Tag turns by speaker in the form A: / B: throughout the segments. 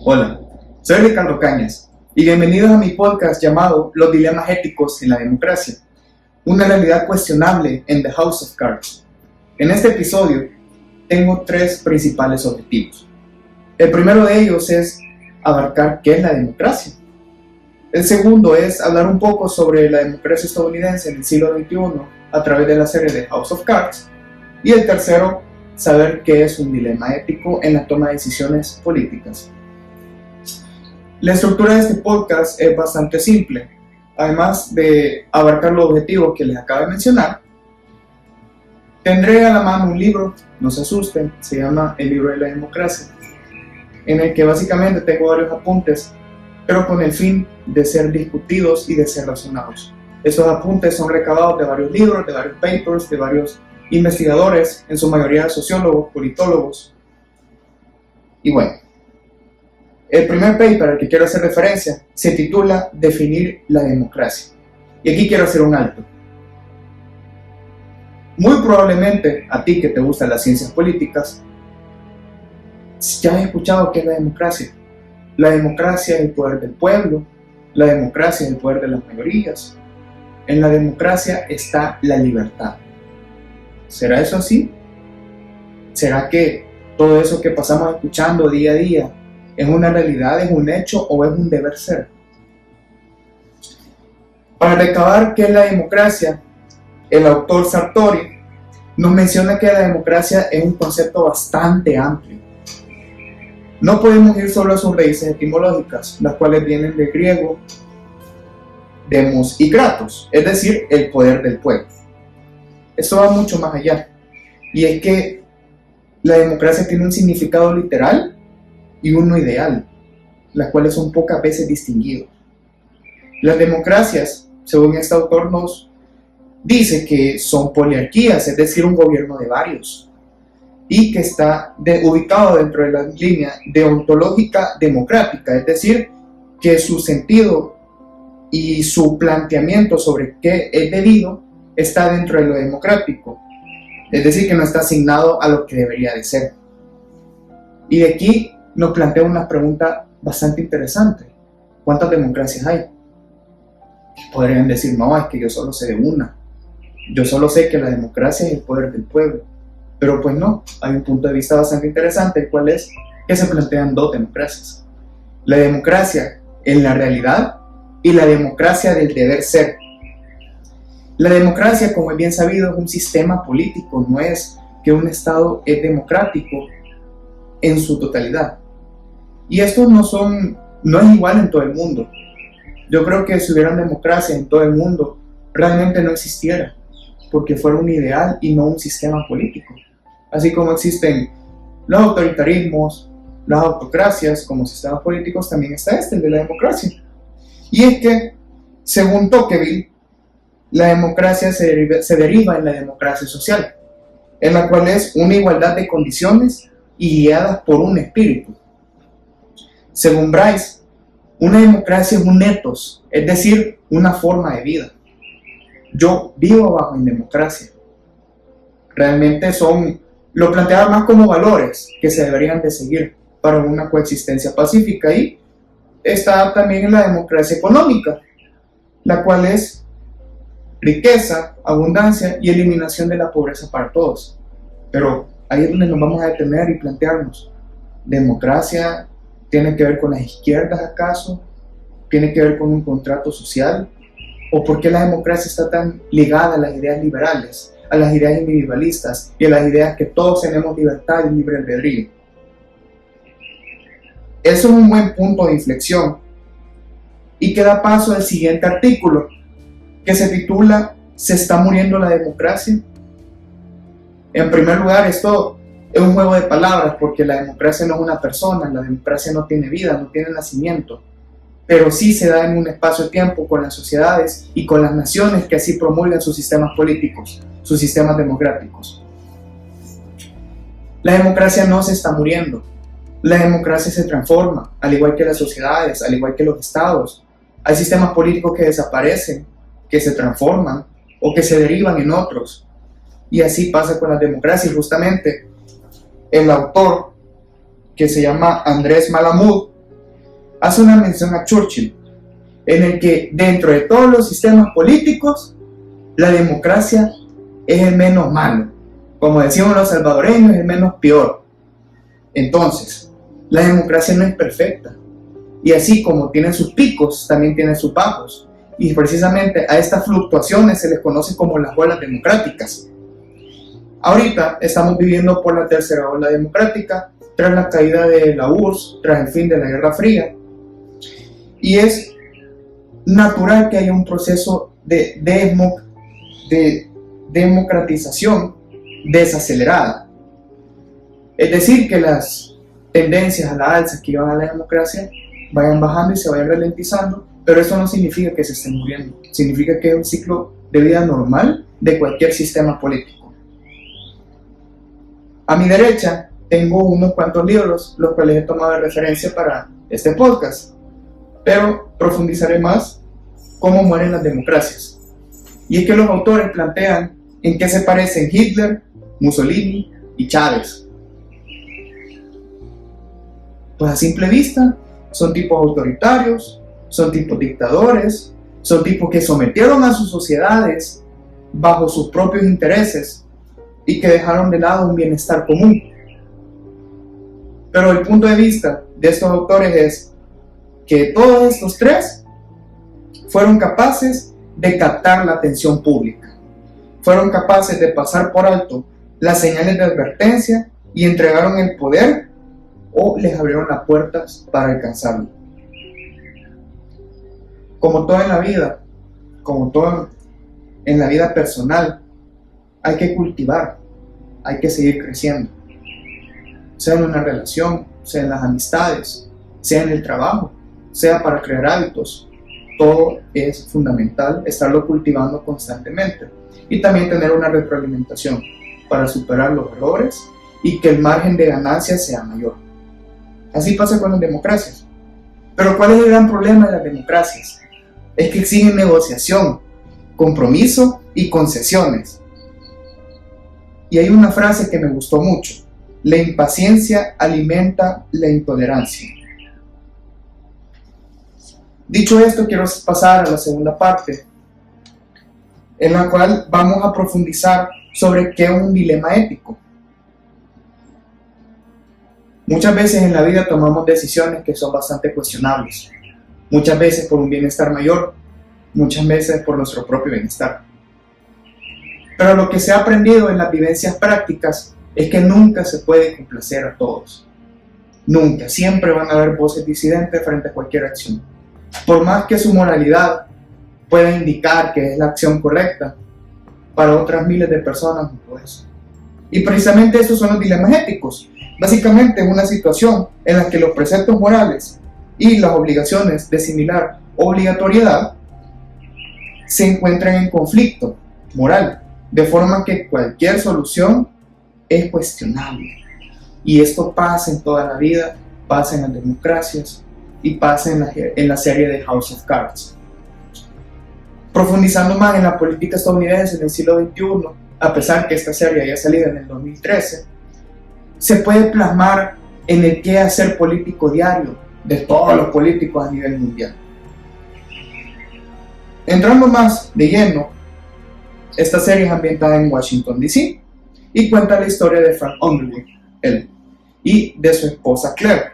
A: Hola, soy Ricardo Cañas y bienvenidos a mi podcast llamado Los dilemas éticos en la democracia, una realidad cuestionable en The House of Cards. En este episodio tengo tres principales objetivos. El primero de ellos es abarcar qué es la democracia. El segundo es hablar un poco sobre la democracia estadounidense en el siglo XXI a través de la serie de House of Cards. Y el tercero, saber qué es un dilema ético en la toma de decisiones políticas. La estructura de este podcast es bastante simple. Además de abarcar los objetivos que les acabo de mencionar, tendré a la mano un libro, no se asusten, se llama El libro de la democracia, en el que básicamente tengo varios apuntes, pero con el fin de ser discutidos y de ser razonados. Estos apuntes son recabados de varios libros, de varios papers, de varios investigadores, en su mayoría sociólogos, politólogos. Y bueno, el primer paper al que quiero hacer referencia se titula Definir la democracia. Y aquí quiero hacer un alto. Muy probablemente a ti que te gustan las ciencias políticas, ya has escuchado qué es la democracia. La democracia es el poder del pueblo, la democracia es el poder de las mayorías. En la democracia está la libertad. ¿Será eso así? ¿Será que todo eso que pasamos escuchando día a día es una realidad, es un hecho o es un deber ser? Para recabar qué es la democracia, el autor Sartori nos menciona que la democracia es un concepto bastante amplio. No podemos ir solo a sus raíces etimológicas, las cuales vienen del griego demos y kratos, es decir, el poder del pueblo. Esto va mucho más allá, y es que la democracia tiene un significado literal y uno ideal, las cuales son pocas veces distinguidos. Las democracias, según este autor nos dice que son poliarquías, es decir, un gobierno de varios, y que está ubicado dentro de la línea deontológica democrática, es decir, que su sentido y su planteamiento sobre qué es debido está dentro de lo democrático, es decir, que no está asignado a lo que debería de ser. Y de aquí nos plantea una pregunta bastante interesante: ¿cuántas democracias hay? Podrían decir, no, es que yo solo sé de una, yo solo sé que la democracia es el poder del pueblo. Pero pues no, hay un punto de vista bastante interesante, el cual es que se plantean dos democracias: la democracia en la realidad y la democracia del deber ser. La democracia, como es bien sabido, es un sistema político, no es que un Estado es democrático en su totalidad. Y esto no es igual en todo el mundo. Yo creo que si hubiera democracia en todo el mundo, realmente no existiera, porque fuera un ideal y no un sistema político. Así como existen los autoritarismos, las autocracias como sistemas políticos, también está el de la democracia. Y es que, según Tocqueville, la democracia se deriva en la democracia social, en la cual es una igualdad de condiciones y guiadas por un espíritu. Según Bryce, una democracia es un ethos, es decir, una forma de vida. Yo vivo bajo en democracia. Realmente lo planteaba más como valores que se deberían de seguir para una coexistencia pacífica, y está también en la democracia económica, la cual es riqueza, abundancia y eliminación de la pobreza para todos. Pero ahí es donde nos vamos a detener y plantearnos: ¿democracia tiene que ver con las izquierdas acaso? ¿Tiene que ver con un contrato social? ¿O por qué la democracia está tan ligada a las ideas liberales, a las ideas individualistas y a las ideas que todos tenemos libertad y libre albedrío? Eso es un buen punto de inflexión y que da paso al siguiente artículo, que se titula ¿Se está muriendo la democracia? En primer lugar, esto es un juego de palabras, porque la democracia no es una persona, la democracia no tiene vida, no tiene nacimiento, pero sí se da en un espacio-tiempo con las sociedades y con las naciones que así promulgan sus sistemas políticos, sus sistemas democráticos. La democracia no se está muriendo, la democracia se transforma, al igual que las sociedades, al igual que los estados. Hay sistemas políticos que desaparecen, que se transforman o que se derivan en otros. Y así pasa con la democracia. Y justamente el autor, que se llama Andrés Malamud, hace una mención a Churchill, en el que dentro de todos los sistemas políticos, la democracia es el menos malo. Como decimos los salvadoreños, es el menos peor. Entonces, la democracia no es perfecta. Y así como tiene sus picos, también tiene sus bajos. Y precisamente a estas fluctuaciones se les conoce como las olas democráticas. Ahorita estamos viviendo por la tercera ola democrática, tras la caída de la URSS, tras el fin de la Guerra Fría. Y es natural que haya un proceso de democratización desacelerada. Es decir, que las tendencias a la alza que llevan a la democracia vayan bajando y se vayan ralentizando, pero eso no significa que se estén muriendo. Significa que es un ciclo de vida normal de cualquier sistema político. A mi derecha tengo unos cuantos libros, los cuales he tomado de referencia para este podcast, pero profundizaré más cómo mueren las democracias. Y es que los autores plantean en qué se parecen Hitler, Mussolini y Chávez. Pues a simple vista, son tipos autoritarios, son tipos dictadores, son tipos que sometieron a sus sociedades bajo sus propios intereses y que dejaron de lado un bienestar común. Pero el punto de vista de estos autores es que todos estos tres fueron capaces de captar la atención pública, fueron capaces de pasar por alto las señales de advertencia y entregaron el poder o les abrieron las puertas para alcanzarlo. Como todo en la vida, como todo en la vida personal, hay que cultivar, hay que seguir creciendo, sea en una relación, sea en las amistades, sea en el trabajo, sea para crear hábitos. Todo es fundamental estarlo cultivando constantemente y también tener una retroalimentación para superar los errores y que el margen de ganancia sea mayor. Así pasa con las democracias. Pero ¿cuál es el gran problema de las democracias? Es que exigen negociación, compromiso y concesiones. Y hay una frase que me gustó mucho: la impaciencia alimenta la intolerancia. Dicho esto, quiero pasar a la segunda parte, en la cual vamos a profundizar sobre qué es un dilema ético. Muchas veces en la vida tomamos decisiones que son bastante cuestionables, muchas veces por un bienestar mayor, muchas veces por nuestro propio bienestar. Pero lo que se ha aprendido en las vivencias prácticas es que nunca se puede complacer a todos. Nunca, siempre van a haber voces disidentes frente a cualquier acción. Por más que su moralidad pueda indicar que es la acción correcta, para otras miles de personas no lo es. Y precisamente estos son los dilemas éticos. Básicamente es una situación en la que los preceptos morales y las obligaciones de similar obligatoriedad se encuentran en conflicto moral, de forma que cualquier solución es cuestionable. Y esto pasa en toda la vida, pasa en las democracias y pasa en la serie de House of Cards. Profundizando más en la política estadounidense en el siglo XXI, a pesar que esta serie haya salido en el 2013, se puede plasmar en el quehacer político diario de todos los políticos a nivel mundial. Entrando más de lleno, esta serie es ambientada en Washington, D.C. y cuenta la historia de Frank Underwood, y de su esposa Claire.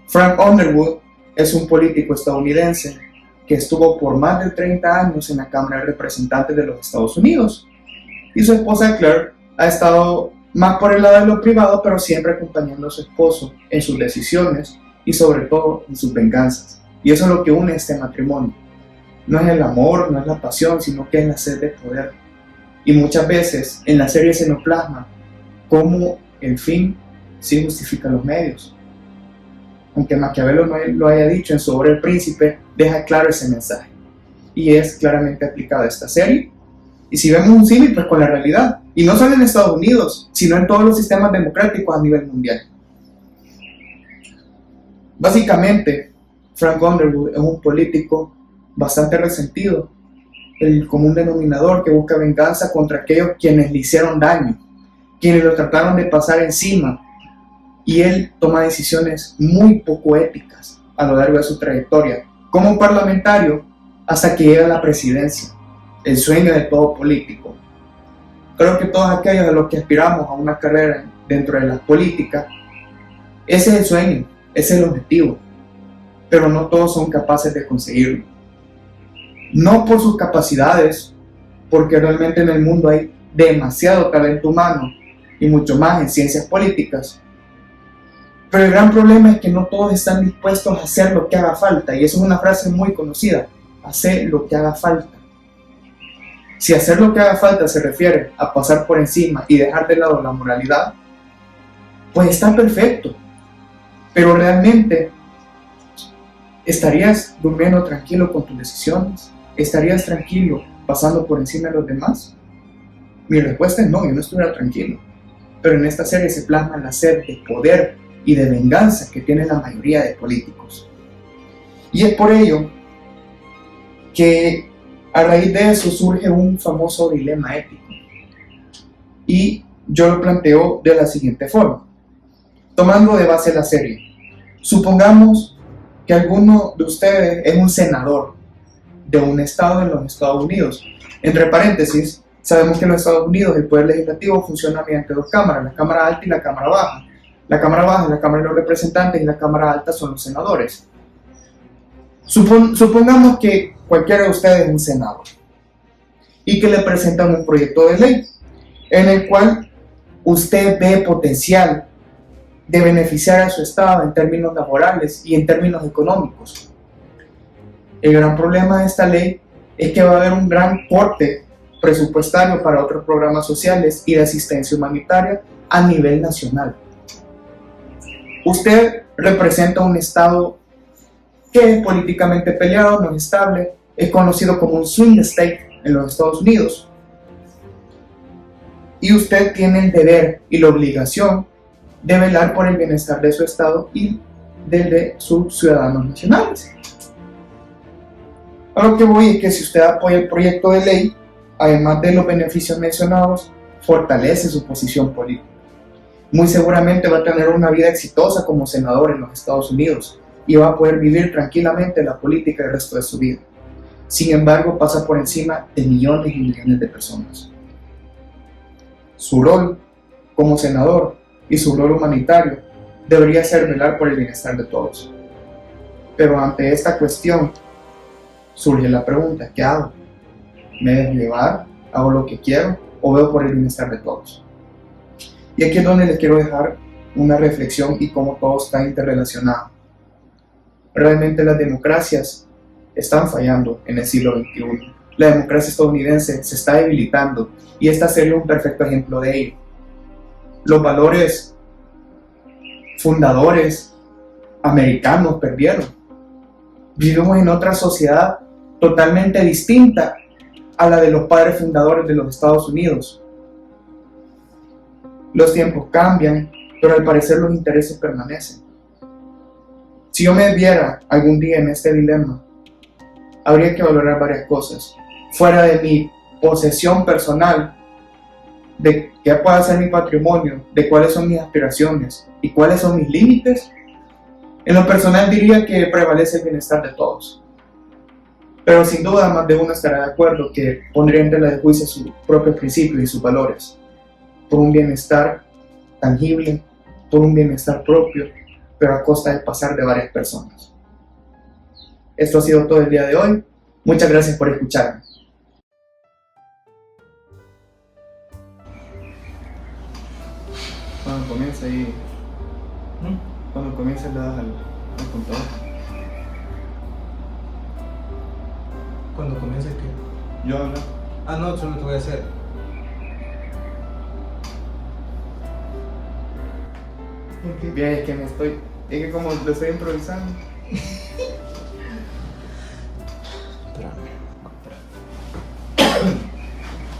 A: Frank Underwood es un político estadounidense que estuvo por más de 30 años en la Cámara de Representantes de los Estados Unidos, y su esposa Claire ha estado más por el lado de lo privado, pero siempre acompañando a su esposo en sus decisiones y sobre todo en sus venganzas. Y eso es lo que une este matrimonio. No es el amor, no es la pasión, sino que es la sed de poder. Y muchas veces en la serie se nos plasma cómo el fin sí justifica los medios. Aunque Maquiavelo no lo haya dicho en su obra El Príncipe, deja claro ese mensaje. Y es claramente aplicado a esta serie. Y si vemos un símil, pues con la realidad. Y no solo en Estados Unidos, sino en todos los sistemas democráticos a nivel mundial. Básicamente, Frank Underwood es un político bastante resentido, el común denominador que busca venganza contra aquellos quienes le hicieron daño, quienes lo trataron de pasar encima, y él toma decisiones muy poco éticas, a lo largo de su trayectoria como parlamentario hasta que llega a la presidencia, el sueño de todo político. Creo que todos aquellos a los que aspiramos a una carrera dentro de la política, ese es el sueño, ese es el objetivo, pero no todos son capaces de conseguirlo. No por sus capacidades, porque realmente en el mundo hay demasiado talento humano y mucho más en ciencias políticas. Pero el gran problema es que no todos están dispuestos a hacer lo que haga falta, y eso es una frase muy conocida: hacer lo que haga falta. Si hacer lo que haga falta se refiere a pasar por encima y dejar de lado la moralidad, pues está perfecto. Pero realmente, ¿estarías durmiendo tranquilo con tus decisiones? ¿Estarías tranquilo pasando por encima de los demás? Mi respuesta es no, yo no estuviera tranquilo. Pero en esta serie se plasma la sed de poder y de venganza que tiene la mayoría de políticos. Y es por ello que a raíz de eso surge un famoso dilema ético. Y yo lo planteo de la siguiente forma, tomando de base la serie. Supongamos que alguno de ustedes es un senador de un estado en los Estados Unidos. Entre paréntesis, sabemos que en los Estados Unidos el poder legislativo funciona mediante dos cámaras, la Cámara Alta y la Cámara Baja. La Cámara Baja es la Cámara de los Representantes y la Cámara Alta son los senadores. Supongamos que cualquiera de ustedes es un senador y que le presentan un proyecto de ley en el cual usted ve potencial de beneficiar a su estado en términos laborales y en términos económicos. El gran problema de esta ley es que va a haber un gran corte presupuestario para otros programas sociales y de asistencia humanitaria a nivel nacional. Usted representa un estado que es políticamente peleado, no es estable, es conocido como un swing state en los Estados Unidos. Y usted tiene el deber y la obligación de velar por el bienestar de su estado y del de sus ciudadanos nacionales. A lo que voy es que si usted apoya el proyecto de ley, además de los beneficios mencionados, fortalece su posición política. Muy seguramente va a tener una vida exitosa como senador en los Estados Unidos y va a poder vivir tranquilamente la política el resto de su vida. Sin embargo, pasa por encima de millones y millones de personas. Su rol como senador y su rol humanitario debería ser velar por el bienestar de todos. Pero ante esta cuestión surge la pregunta: ¿qué hago? ¿Me dejo llevar? ¿Hago lo que quiero? ¿O veo por el bienestar de todos? Y aquí es donde les quiero dejar una reflexión y cómo todo está interrelacionado. Realmente las democracias están fallando en el siglo XXI. La democracia estadounidense se está debilitando y esta sería un perfecto ejemplo de ello. Los valores fundadores americanos perdieron. Vivimos en otra sociedad totalmente distinta a la de los padres fundadores de los Estados Unidos. Los tiempos cambian, pero al parecer los intereses permanecen. Si yo me viera algún día en este dilema, habría que valorar varias cosas. Fuera de mi posesión personal, de qué puede ser mi patrimonio, de cuáles son mis aspiraciones y cuáles son mis límites, en lo personal diría que prevalece el bienestar de todos. Pero sin duda más de uno estará de acuerdo que pondría en tela de juicio sus propios principios y sus valores, por un bienestar tangible, por un bienestar propio, pero a costa de pasar de varias personas. Esto ha sido todo el día de hoy. Muchas gracias por escucharme. Cuando comience ahí, cuando comience le das al contador.
B: Cuando comience que...
A: Yo hablo.
B: Ah, no, solo te voy a hacer.
A: Bien, es que como lo estoy improvisando.